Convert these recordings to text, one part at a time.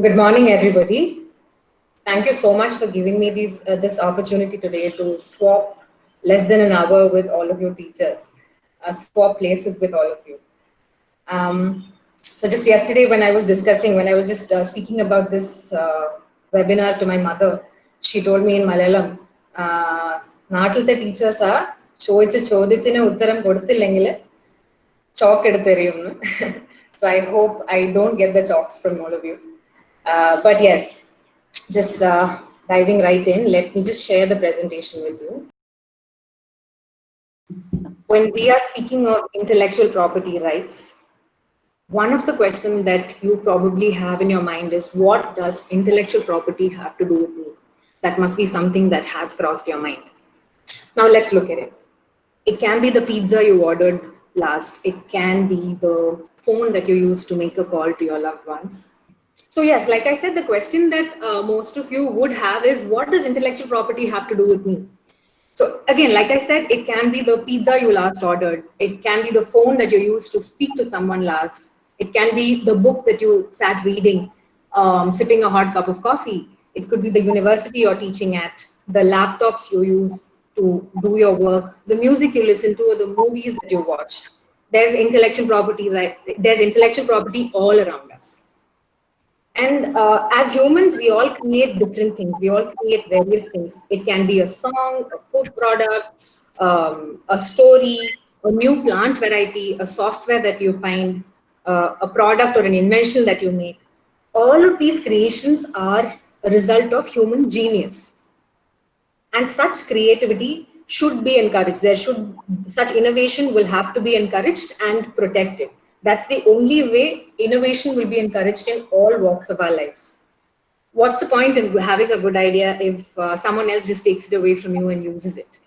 Good morning, everybody. Thank you so much for giving me this opportunity today to swap less than an hour with all of your teachers, swap places with all of you. So just yesterday when I was just speaking about this webinar to my mother, she told me in Malayalam, നാട്ടിലത്തെ ടീച്ചേഴ്സാ ചോദിച്ച ചോദ്യത്തിന് ഉത്തരം കൊടുത്തില്ലെങ്കിൽ chalk എടുത്തെറിയുമെന്ന്. So I hope I don't get the chalks from all of you. But yes, just diving right in, let me just share the presentation with you. When we are speaking of intellectual property rights, one of the questions that you probably have in your mind is, what does intellectual property have to do with me? That must be something that has crossed your mind. Now let's look at it. It can be the pizza you ordered last. It can be the phone that you used to make a call to your loved ones. So yes, like I said, the question that most of you would have is, what does intellectual property have to do with me? So again, like I said, it can be the pizza you last ordered. It can be the phone that you used to speak to someone last. It can be the book that you sat reading, sipping a hot cup of coffee. It could be the university you're teaching at, the laptops you use to do your work, the music you listen to, or the movies that you watch. There's intellectual property, right? There's intellectual property all around us. And as humans, we all create different things. We all create various things. It can be a song, a food product, a story, a new plant variety, a software that you find, a product or an invention that you make. All of these creations are a result of human genius. And such creativity should be encouraged. Such innovation will have to be encouraged and protected. That's the only way innovation will be encouraged in all walks of our lives. What's the point in having a good idea if someone else just takes it away from you and uses it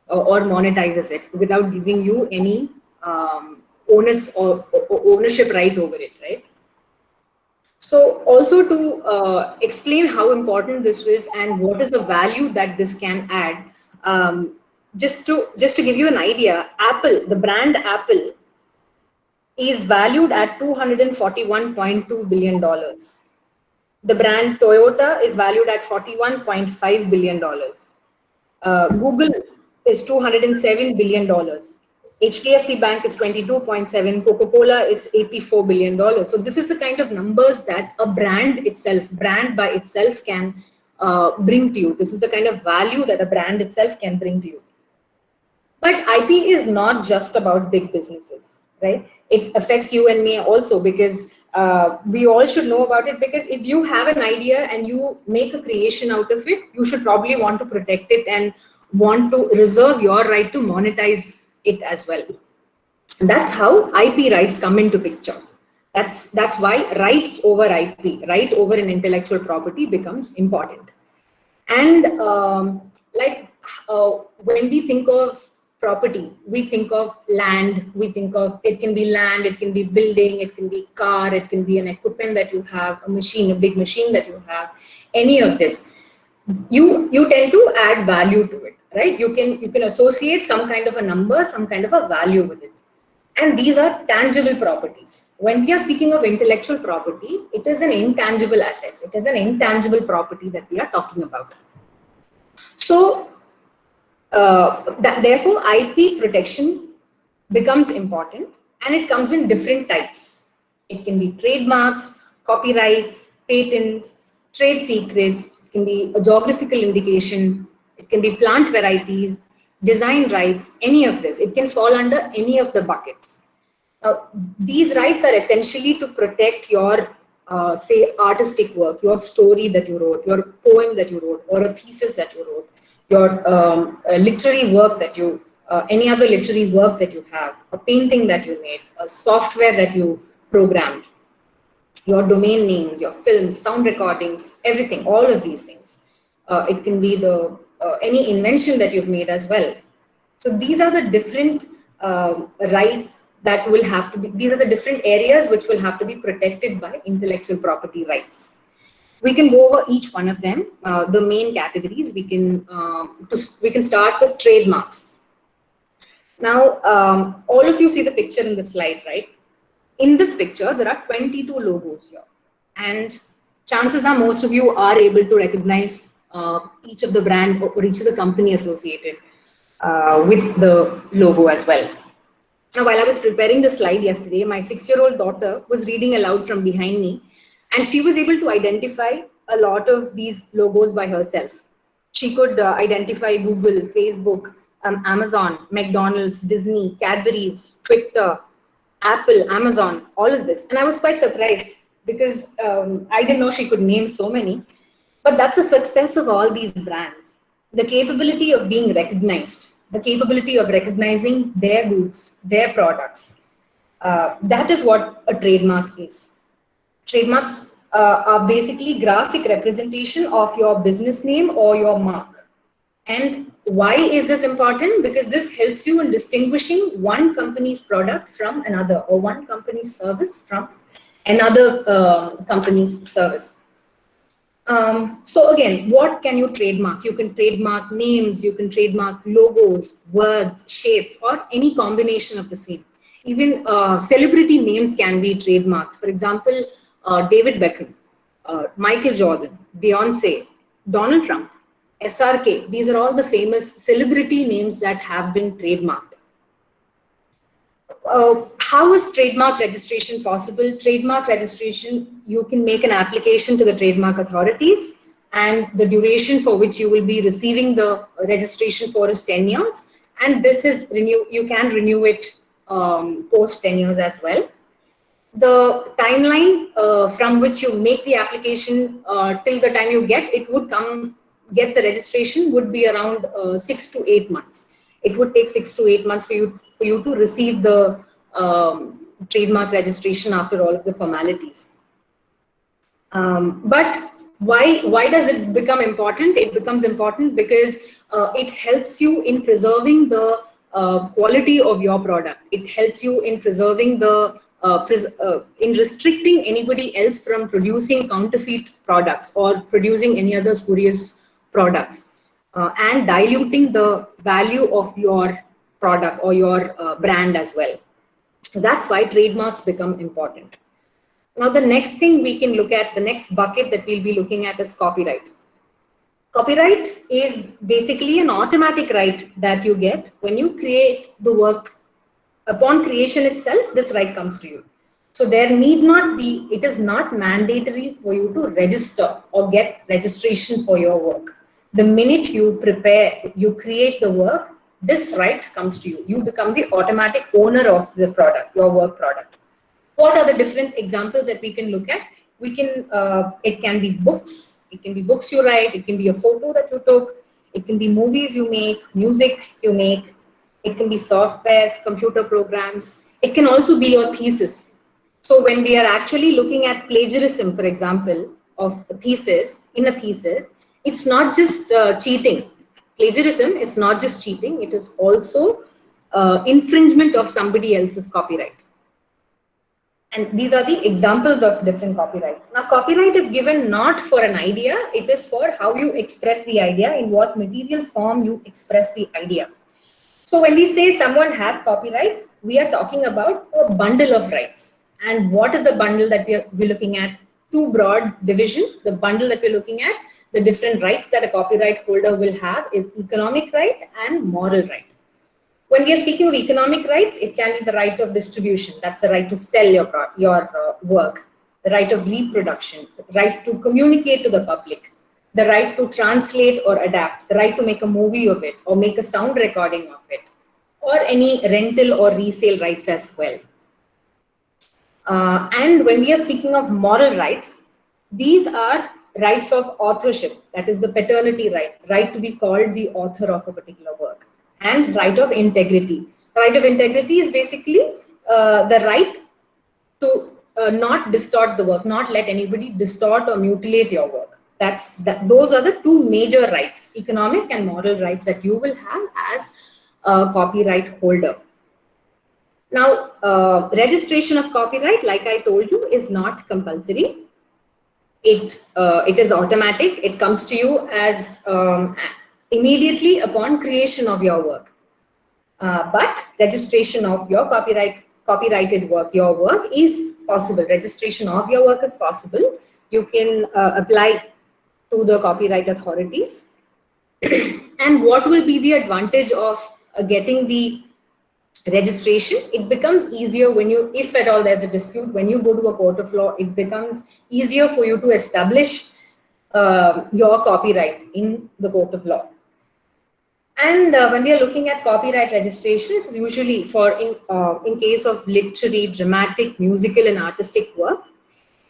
or monetizes it without giving you any onus or ownership right over it, right? So also to explain how important this is and what is the value that this can add, just to give you an idea, Apple, the brand Apple, is valued at $241.2 billion. The brand Toyota is valued at $41.5 billion. Google is $207 billion. HDFC Bank is 22.7, Coca-Cola is $84 billion. So this is the kind of numbers that a brand by itself can bring to you. This is the kind of value that a brand itself can bring to you. But IP is not just about big businesses, right? It affects you and me also, because we all should know about it, because if you have an idea and you make a creation out of it, you should probably want to protect it and want to reserve your right to monetize it as well. And that's how IP rights come into picture. That's why rights over IP, right over an intellectual property, becomes important. And when we think of property, we think of land, we think of, it can be land, it can be building, it can be car, it can be an equipment that you have, a machine, a big machine that you have, any of this. You tend to add value to it, right? You can associate some kind of a number, some kind of a value with it. And these are tangible properties. When we are speaking of intellectual property, it is an intangible asset. It is an intangible property that we are talking about. So therefore, IP protection becomes important, and it comes in different types. It can be trademarks, copyrights, patents, trade secrets, it can be a geographical indication, it can be plant varieties, design rights, any of this. It can fall under any of the buckets. These rights are essentially to protect your, say, artistic work, your story that you wrote, your poem that you wrote, or a thesis that you wrote, your literary work that you, any other literary work that you have, a painting that you made, a software that you programmed, your domain names, your films, sound recordings, everything, all of these things. It can be the any invention that you've made as well. So these are the different rights that will have to be, these are the different areas which will have to be protected by intellectual property rights. We can go over each one of them, the main categories. We can start with trademarks. Now, all of you see the picture in the slide, right? In this picture, there are 22 logos here. And chances are most of you are able to recognize each of the brand or each of the company associated with the logo as well. Now, while I was preparing the slide yesterday, my 6-year-old daughter was reading aloud from behind me, and she was able to identify a lot of these logos by herself. She could identify Google, Facebook, Amazon, McDonald's, Disney, Cadbury's, Twitter, Apple, Amazon, all of this. And I was quite surprised because I didn't know she could name so many. But that's the success of all these brands. The capability of being recognized, the capability of recognizing their goods, their products. That is what a trademark is. Trademarks are basically graphic representation of your business name or your mark. And why is this important? Because this helps you in distinguishing one company's product from another, or one company's service from another company's service. So again, what can you trademark? You can trademark names, you can trademark logos, words, shapes, or any combination of the same. Even celebrity names can be trademarked. For example, David Beckham, Michael Jordan, Beyonce, Donald Trump, SRK. These are all the famous celebrity names that have been trademarked. How is trademark registration possible? Trademark registration, you can make an application to the trademark authorities, and the duration for which you will be receiving the registration for is 10 years. And this is you can renew it post 10 years as well. The timeline from which you make the application till the time you get the registration would be around 6 to 8 months. It would take 6 to 8 months for you to receive the trademark registration after all of the formalities. But why does it become important? It becomes important because it helps you in preserving the quality of your product. It helps you in preserving the in restricting anybody else from producing counterfeit products or producing any other spurious products, and diluting the value of your product or your brand as well. So that's why trademarks become important. Now, the next thing we can look at, the next bucket that we'll be looking at is copyright. Copyright is basically an automatic right that you get when you create the work. Upon creation itself, this right comes to you. So there need not be, it is not mandatory for you to register or get registration for your work. The minute you create the work, this right comes to you. You become the automatic owner of the product, your work product. What are the different examples that we can look at? We can, it can be books. It can be books you write. It can be a photo that you took. It can be movies you make, music you make. It can be softwares, computer programs. It can also be your thesis. So when we are actually looking at plagiarism, for example, of a thesis, in a thesis, it's not just cheating. Plagiarism is not just cheating. It is also infringement of somebody else's copyright. And these are the examples of different copyrights. Now, copyright is given not for an idea. It is for how you express the idea, in what material form you express the idea. So when we say someone has copyrights, we are talking about a bundle of rights. And what is the bundle that we're looking at? Two broad divisions. The bundle that we're looking at, the different rights that a copyright holder will have, is economic right and moral right. When we are speaking of economic rights, it can be the right of distribution. That's the right to sell your work, the right of reproduction, the right to communicate to the public, the right to translate or adapt, the right to make a movie of it or make a sound recording of it, or any rental or resale rights as well. And when we are speaking of moral rights, these are rights of authorship, that is the paternity right, right to be called the author of a particular work, and right of integrity. Right of integrity is basically the right to not distort the work, not let anybody distort or mutilate your work. Those are the two major rights, economic and moral rights, that you will have as a copyright holder. Now, registration of copyright, like I told you, is not compulsory. It is automatic. It comes to you as immediately upon creation of your work. But registration of your copyrighted work, your work is possible. Registration of your work is possible. you can apply to the copyright authorities. And what will be the advantage of getting the registration? It becomes easier when you, if at all there's a dispute, when you go to a court of law, it becomes easier for you to establish your copyright in the court of law. And when we are looking at copyright registration, it is usually for in case of literary, dramatic, musical, and artistic work.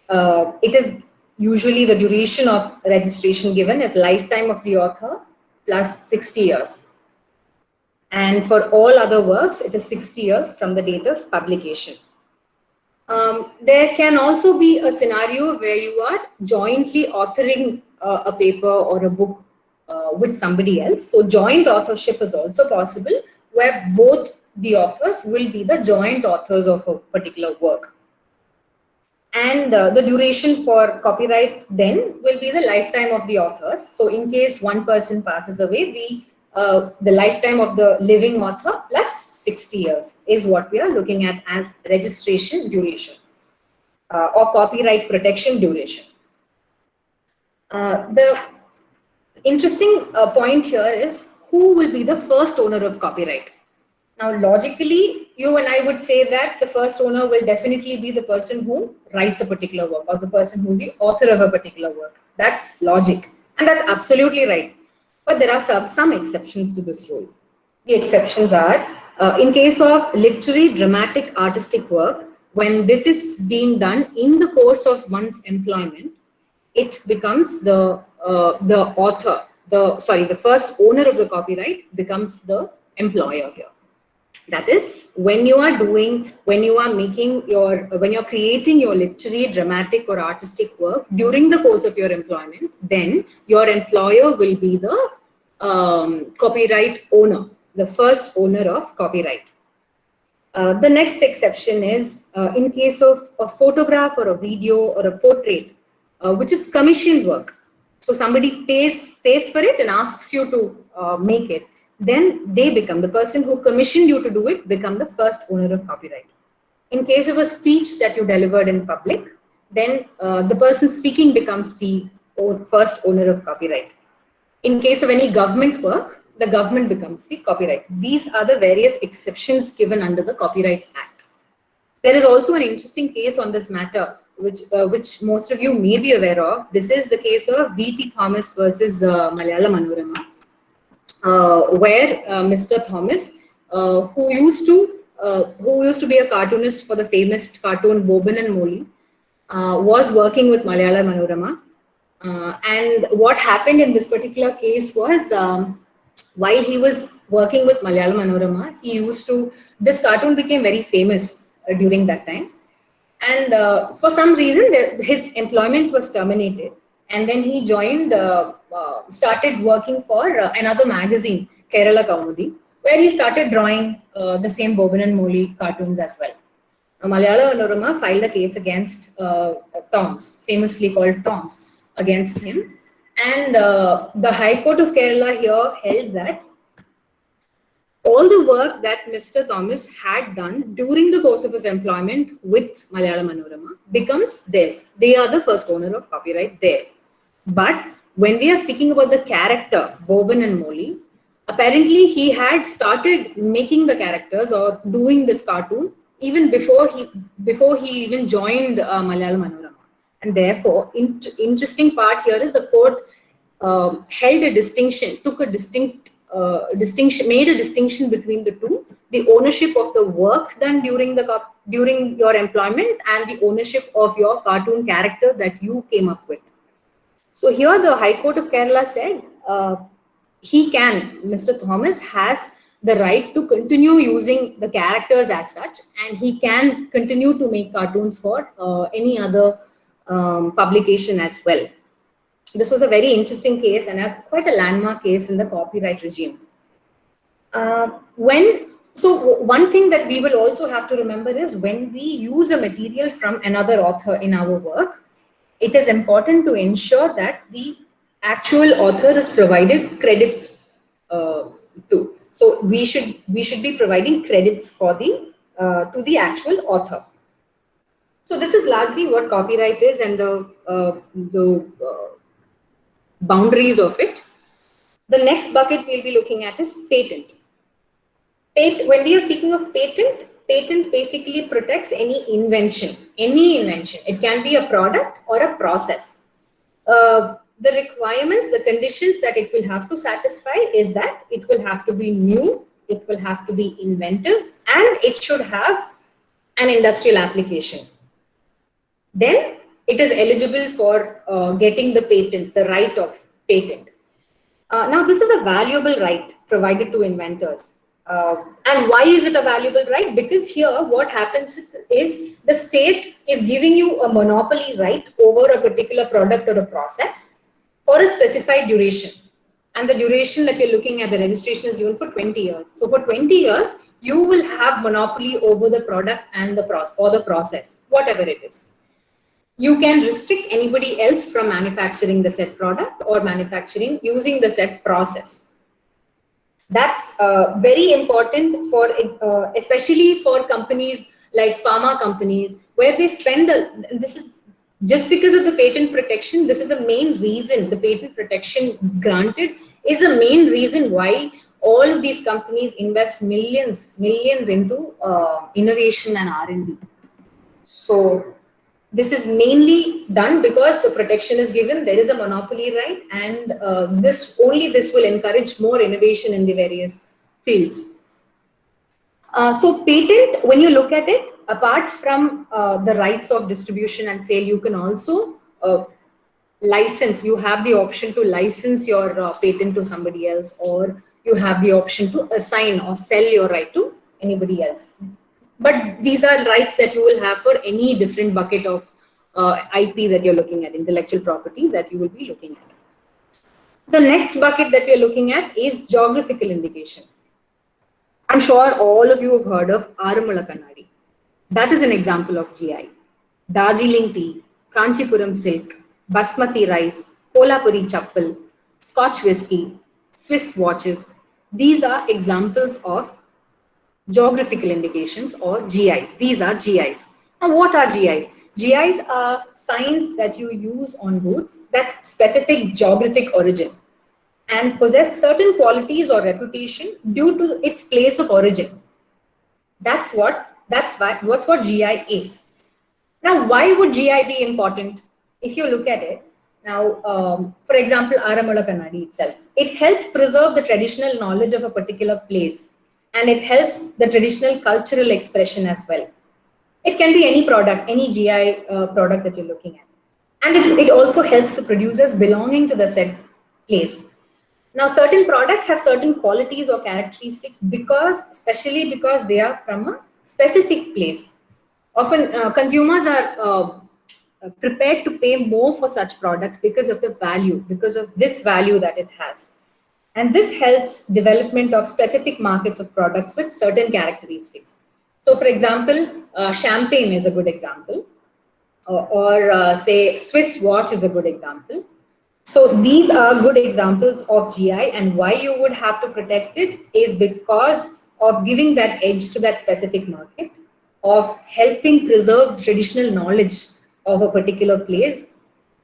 It is usually the duration of registration given as lifetime of the author plus 60 years. And for all other works, it is 60 years from the date of publication. There can also be a scenario where you are jointly authoring a paper or a book with somebody else. So joint authorship is also possible, where both the authors will be the joint authors of a particular work. And the duration for copyright then will be the lifetime of the authors. So in case one person passes away, the lifetime of the living author plus 60 years is what we are looking at as registration duration or copyright protection duration. The interesting point here is who will be the first owner of copyright. Now, logically, you and I would say that the first owner will definitely be the person who writes a particular work or the person who's the author of a particular work. That's logic, and that's absolutely right. But there are some exceptions to this rule. The exceptions are, in case of literary, dramatic, artistic work, when this is being done in the course of one's employment, it becomes the author, the first owner of the copyright becomes the employer here. That is, when you are creating your literary, dramatic, or artistic work during the course of your employment, then your employer will be the copyright owner, the first owner of copyright. The next exception is in case of a photograph or a video or a portrait, which is commissioned work. So somebody pays for it and asks you to make it. Then they become, the person who commissioned you to do it become the first owner of copyright. In case of a speech that you delivered in public, then the person speaking becomes the first owner of copyright. In case of any government work, the government becomes the copyright. These are the various exceptions given under the Copyright Act. There is also an interesting case on this matter, which most of you may be aware of. This is the case of V.T. Thomas versus Malayala Manorama. Where Mr. Thomas, who used to be a cartoonist for the famous cartoon Boban and Moli, was working with Malayala Manorama. And what happened in this particular case was, while he was working with Malayala Manorama, this cartoon became very famous during that time. And for some reason, his employment was terminated. And then he started working for another magazine, Kerala Kaumudi, where he started drawing the same Boban and Moli cartoons as well. Malayala Manorama filed a case against Toms, famously called Toms, against him. And the High Court of Kerala here held that all the work that Mr. Thomas had done during the course of his employment with Malayala Manorama becomes theirs. They are the first owner of copyright there. But when we are speaking about the character, Boban and Moli, apparently he had started making the characters or doing this cartoon even before he even joined Malayala Manorama. And therefore, interesting part here is the court held a distinction, made a distinction between the two: the ownership of the work done during your employment and the ownership of your cartoon character that you came up with. So here the High Court of Kerala said Mr. Thomas has the right to continue using the characters as such, and he can continue to make cartoons for any other publication as well. This was a very interesting case and quite a landmark case in the copyright regime. So one thing that we will also have to remember is when we use a material from another author in our work, it is important to ensure that the actual author is provided credits to. So we should be providing credits for to the actual author. So this is largely what copyright is and the boundaries of it. The next bucket we'll be looking at is patent. When we are speaking of patent, patent basically protects any invention. It can be a product or a process. The requirements, the conditions that it will have to satisfy is that it will have to be new, it will have to be inventive, and it should have an industrial application. Then it is eligible for getting the patent, the right of patent. Now, this is a valuable right provided to inventors. And why is it a valuable right? Because here what happens is the state is giving you a monopoly right over a particular product or a process for a specified duration. And the duration that you're looking at, the registration is given for 20 years. So for 20 years, you will have monopoly over the product and the process, whatever it is. You can restrict anybody else from manufacturing the said product or manufacturing using the said process. That's very important for, especially for companies like pharma companies, where they spend, this is just because of the patent protection, this is the main reason, the patent protection granted is the main reason why all of these companies invest millions into innovation and R&D. So this is mainly done because the protection is given, there is a monopoly right, and this will encourage more innovation in the various fields. So patent, when you look at it, apart from the rights of distribution and sale, you can also license, you have the option to license your patent to somebody else, or you have the option to assign or sell your right to anybody else. But these are rights that you will have for any different bucket of IP that you're looking at, intellectual property that you will be looking at. The next bucket that we're looking at is geographical indication. I'm sure all of you have heard of Aramula Kannadi. That is an example of GI. Darjeeling tea, Kanchipuram silk, Basmati rice, Kolhapuri chappal, Scotch whiskey, Swiss watches. These are examples of geographical indications or GIs. These are GIs. Now, what are GIs? GIs are signs that you use on goods that have specific geographic origin and possess certain qualities or reputation due to its place of origin. That's what GI is. Now, why would GI be important? If you look at it, now, for example, Aramula Kannadi itself, it helps preserve the traditional knowledge of a particular place, and it helps the traditional cultural expression as well. It can be any product, any GI product that you're looking at. And it also helps the producers belonging to the said place. Now, certain products have certain qualities or characteristics especially because they are from a specific place. Often consumers are prepared to pay more for such products because of the value, because of this value that it has. And this helps development of specific markets of products with certain characteristics. So for example, champagne is a good example, or say Swiss watch is a good example. So these are good examples of GI, and why you would have to protect it is because of giving that edge to that specific market, of helping preserve traditional knowledge of a particular place,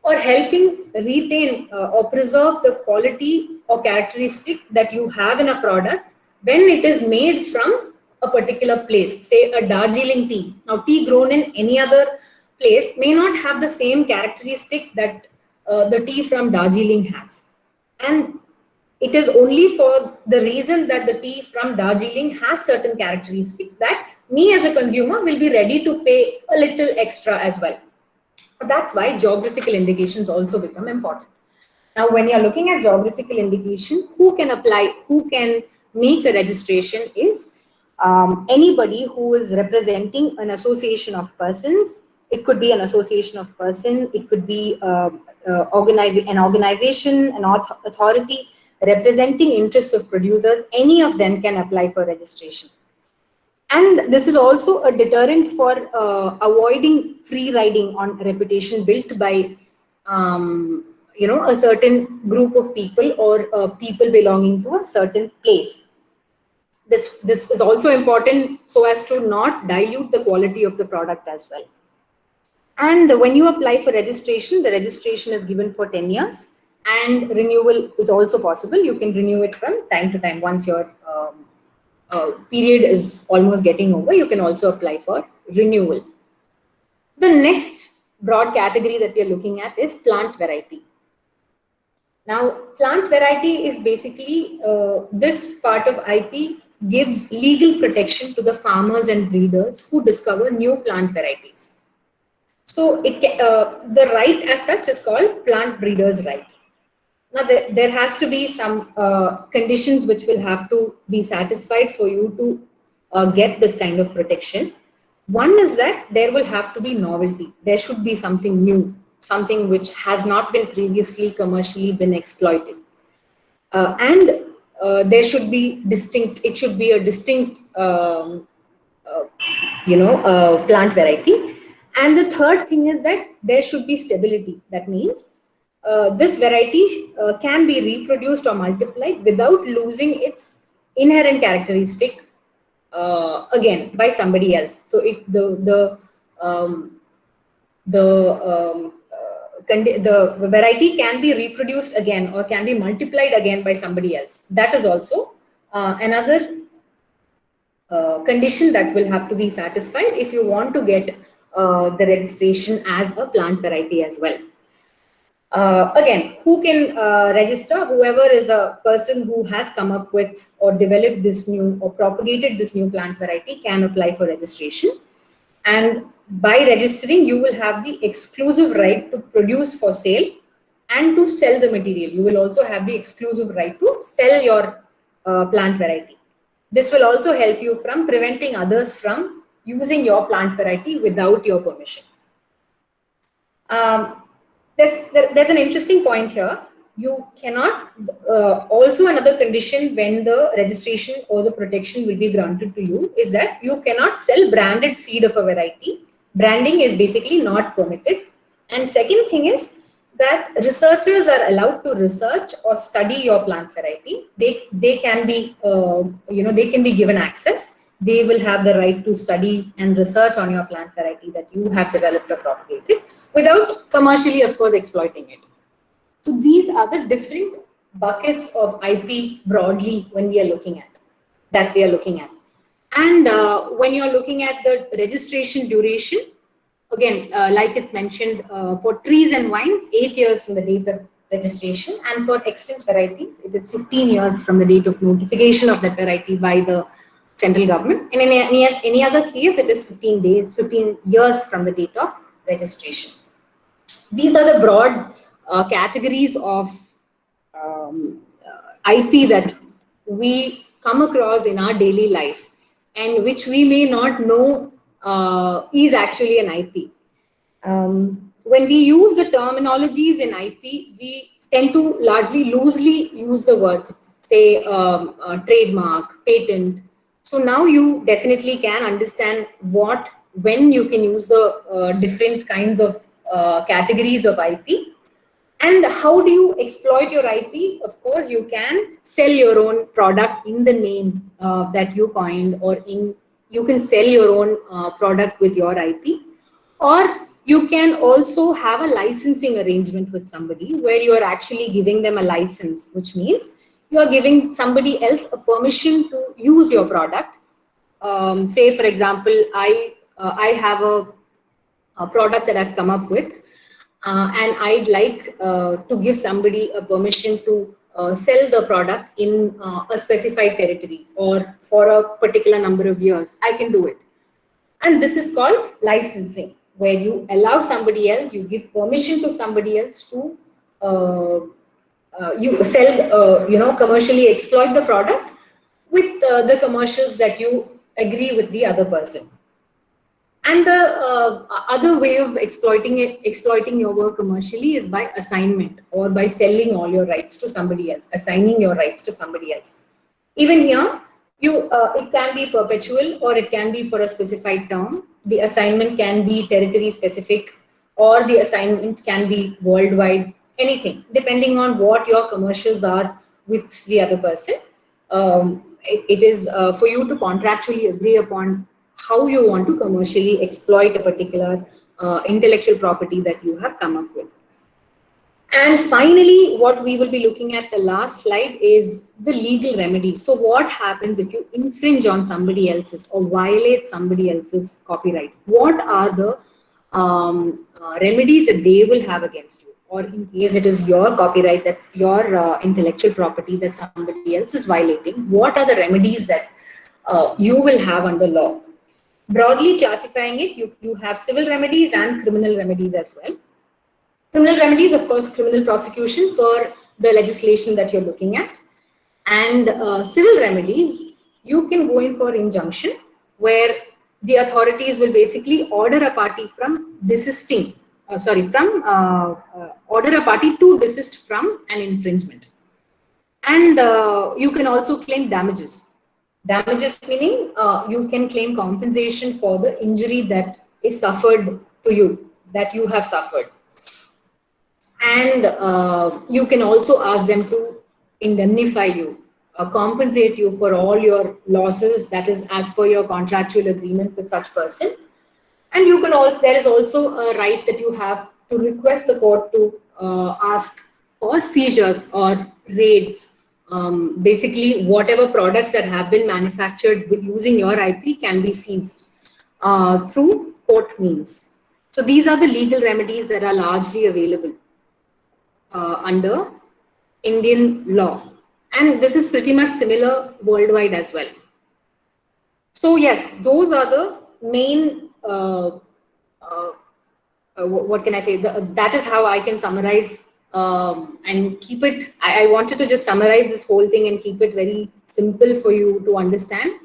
or helping retain or preserve the quality or characteristic that you have in a product when it is made from a particular place, say a Darjeeling tea. Now, tea grown in any other place may not have the same characteristic that the tea from Darjeeling has. And it is only for the reason that the tea from Darjeeling has certain characteristics that me as a consumer will be ready to pay a little extra as well. That's why geographical indications also become important. Now, when you're looking at geographical indication, who can apply, who can make a registration is anybody who is representing an association of persons. It could be an association of persons, it could be an organization, an authority representing interests of producers. Any of them can apply for registration. And this is also a deterrent for avoiding free riding on reputation built by a certain group of people or people belonging to a certain place. This is also important so as to not dilute the quality of the product as well. And when you apply for registration, the registration is given for 10 years, and renewal is also possible. You can renew it from time to time. Once your period is almost getting over, you can also apply for renewal. The next broad category that we are looking at is plant variety. Now, plant variety is basically this part of IP gives legal protection to the farmers and breeders who discover new plant varieties. So the right as such is called plant breeder's right. Now, there has to be some conditions which will have to be satisfied for you to get this kind of protection. One is that there will have to be novelty. There should be something new, something which has not been previously commercially been exploited. And there should be distinct, it should be a distinct, plant variety. And the third thing is that there should be stability. That means this variety can be reproduced or multiplied without losing its inherent characteristic again by somebody else. So the variety can be reproduced again or can be multiplied again by somebody else. That is also another condition that will have to be satisfied if you want to get the registration as a plant variety as well. Again, who can register? Whoever is a person who has come up with or developed this new or propagated this new plant variety can apply for registration. And by registering, you will have the exclusive right to produce for sale and to sell the material. You will also have the exclusive right to sell your plant variety. This will also help you from preventing others from using your plant variety without your permission. There's an interesting point here. You cannot, also another condition when the registration or the protection will be granted to you is that you cannot sell branded seed of a variety. Branding is basically not permitted. And second thing is that researchers are allowed to research or study your plant variety. They can be, they can be given access. They will have the right to study and research on your plant variety that you have developed or propagated without commercially, of course, exploiting it. So these are the different buckets of IP broadly when we are looking at, And when you're looking at the registration duration, again, like it's mentioned, for trees and vines, 8 years from the date of registration, and for extant varieties, it is 15 years from the date of notification of that variety by the central government. And in any other case, it is 15 years from the date of registration. These are the broad categories of IP that we come across in our daily life and which we may not know is actually an IP. When we use the terminologies in IP, we tend to largely loosely use the words, say trademark, patent. So now you definitely can understand when you can use the different kinds of categories of IP. And how do you exploit your IP? Of course, you can sell your own product in the name that you coined, or you can sell your own product with your IP, or you can also have a licensing arrangement with somebody where you are actually giving them a license, which means you are giving somebody else a permission to use your product. Say, for example, I have a product that I've come up with, and I'd like to give somebody a permission to sell the product in a specified territory or for a particular number of years. I can do it. And this is called licensing, where you allow somebody else, you give permission to somebody else to you sell, commercially exploit the product with the commercials that you agree with the other person. And the other way of exploiting your work commercially is by assignment, or by selling all your rights to somebody else, assigning your rights to somebody else. Even here, it can be perpetual or it can be for a specified term. The assignment can be territory specific, or the assignment can be worldwide, anything, depending on what your commercials are with the other person. It is for you to contractually agree upon how you want to commercially exploit a particular intellectual property that you have come up with. And finally, what we will be looking at the last slide is the legal remedies. So what happens if you infringe on somebody else's or violate somebody else's copyright? What are the remedies that they will have against you? Or in case it is your copyright, that's your intellectual property that somebody else is violating, what are the remedies that you will have under law? Broadly classifying it, you have civil remedies and criminal remedies as well. Criminal remedies, of course, criminal prosecution per the legislation that you're looking at. And civil remedies, you can go in for injunction, where the authorities will basically order a party from desisting, order a party to desist from an infringement. And you can also claim damages. Damages meaning you can claim compensation for the injury that is suffered to you, that you have suffered. And you can also ask them to indemnify you, compensate you for all your losses, that is as per your contractual agreement with such person. And you can there is also a right that you have to request the court to ask for seizures or raids. Basically, whatever products that have been manufactured with using your IP can be seized through court means. So these are the legal remedies that are largely available under Indian law. And this is pretty much similar worldwide as well. So yes, those are the main, what can I say, that is how I can summarize and keep it, I wanted to just summarize this whole thing and keep it very simple for you to understand.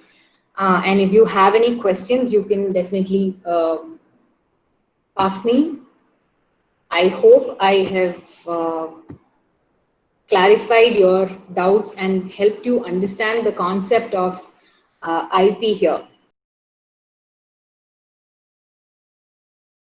And if you have any questions, you can definitely ask me. I hope I have clarified your doubts and helped you understand the concept of IP here.